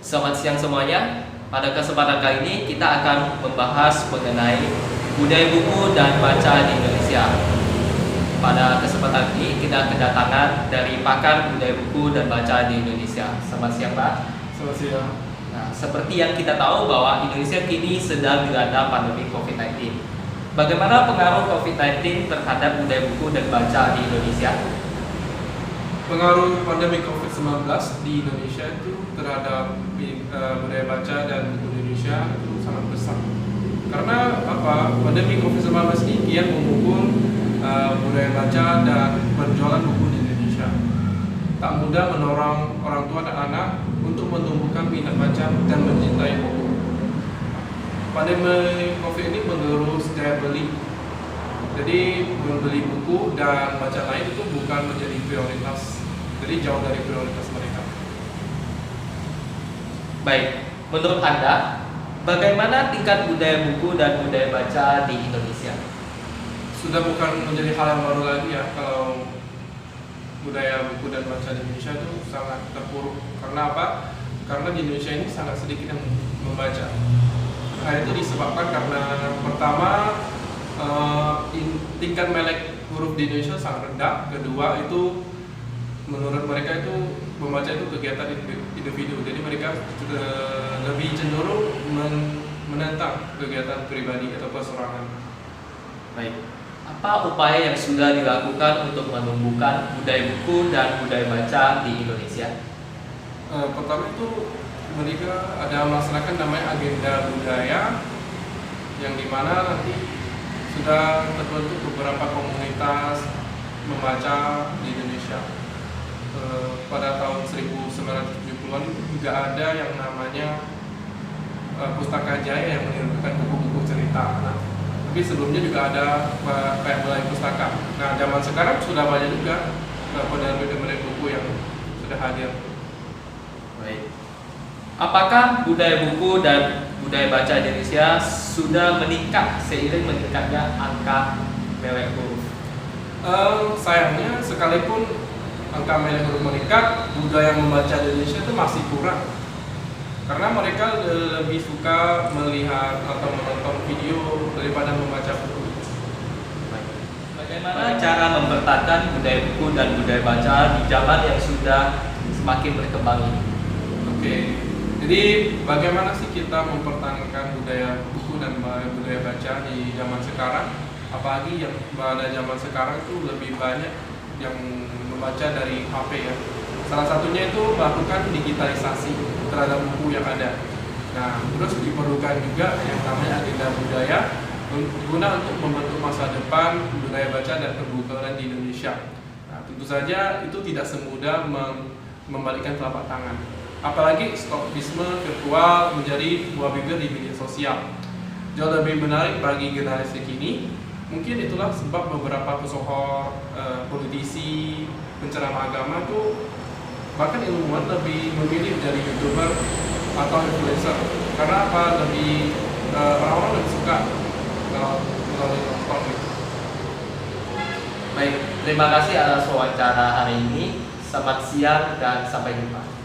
Selamat siang semuanya. Pada kesempatan kali ini kita akan membahas mengenai budaya buku dan baca di Indonesia. Pada kesempatan ini kita kedatangan dari pakar budaya buku dan baca di Indonesia. Selamat siang Pak. Selamat siang. Nah, seperti yang kita tahu bahwa Indonesia kini sedang dilanda pandemi COVID-19. Bagaimana pengaruh COVID-19 terhadap budaya buku dan baca di Indonesia? Pengaruh pandemi COVID-19 di Indonesia itu terhadap budaya baca dan buku Indonesia itu sangat besar. Karena pandemi COVID-19 ini kian memukul budaya baca dan penjualan buku di Indonesia. Tak mudah mendorong orang tua dan anak untuk menumbuhkan minat baca dan mencintai buku. Pandemi COVID ini menggerus daya beli. Jadi membeli buku dan baca lain itu bukan menjadi prioritas. Jadi jauh dari prioritas mereka. Baik, menurut Anda, bagaimana tingkat budaya buku dan budaya baca di Indonesia? Sudah bukan menjadi hal yang baru lagi ya kalau budaya buku dan baca di Indonesia itu sangat terpuruk. Karena apa? Karena di Indonesia ini sangat sedikit yang membaca. Hal itu disebabkan karena pertama tingkat melek huruf di Indonesia sangat rendah. Kedua itu menurut mereka itu membaca itu kegiatan individu. Jadi mereka lebih cenderung menentang kegiatan pribadi atau perseorangan. Baik, apa upaya yang sudah dilakukan untuk menumbuhkan budaya buku dan budaya baca di Indonesia? Pertama itu mereka ada melaksanakan namanya agenda budaya yang dimana nanti sudah terbentuk beberapa komunitas membaca di Indonesia. Pada tahun 1970-an itu juga ada yang namanya Pustaka Jaya yang mengirimkan buku-buku cerita. Tapi sebelumnya juga ada kayak Balai Pustaka. Nah, zaman sekarang sudah banyak juga penerbit-penerbit buku yang sudah hadir. Baik. Apakah budaya buku dan budaya baca di Indonesia sudah meningkat seiring meningkatnya angka melek huruf? Sayangnya sekalipun angka melek huruf meningkat, budaya membaca di Indonesia itu masih kurang. Karena mereka lebih suka melihat atau menonton video daripada membaca buku. Bagaimana cara mempertahankan budaya buku dan budaya baca di zaman yang sudah semakin berkembang ini? Oke, jadi bagaimana sih kita mempertahankan budaya buku dan budaya baca di zaman sekarang? Apalagi yang pada zaman sekarang itu lebih banyak yang membaca dari HP ya. Salah satunya itu melakukan digitalisasi terhadap buku yang ada. Nah, terus diperlukan juga yang namanya agenda budaya guna untuk membentuk masa depan budaya baca dan perbukuan di Indonesia. Nah, tentu saja itu tidak semudah membalikkan telapak tangan. Apalagi stopisme virtual menjadi buah bibir di media sosial. Jauh lebih menarik bagi generasi kini. Mungkin itulah sebab beberapa pesohor, politisi, penceramah agama itu bahkan ilmuwan lebih memilih jadi YouTuber atau influencer. Karena apa? Orang-orang lebih suka melalui nonton gitu. Baik, terima kasih atas wawancara hari ini. Selamat siang dan sampai jumpa.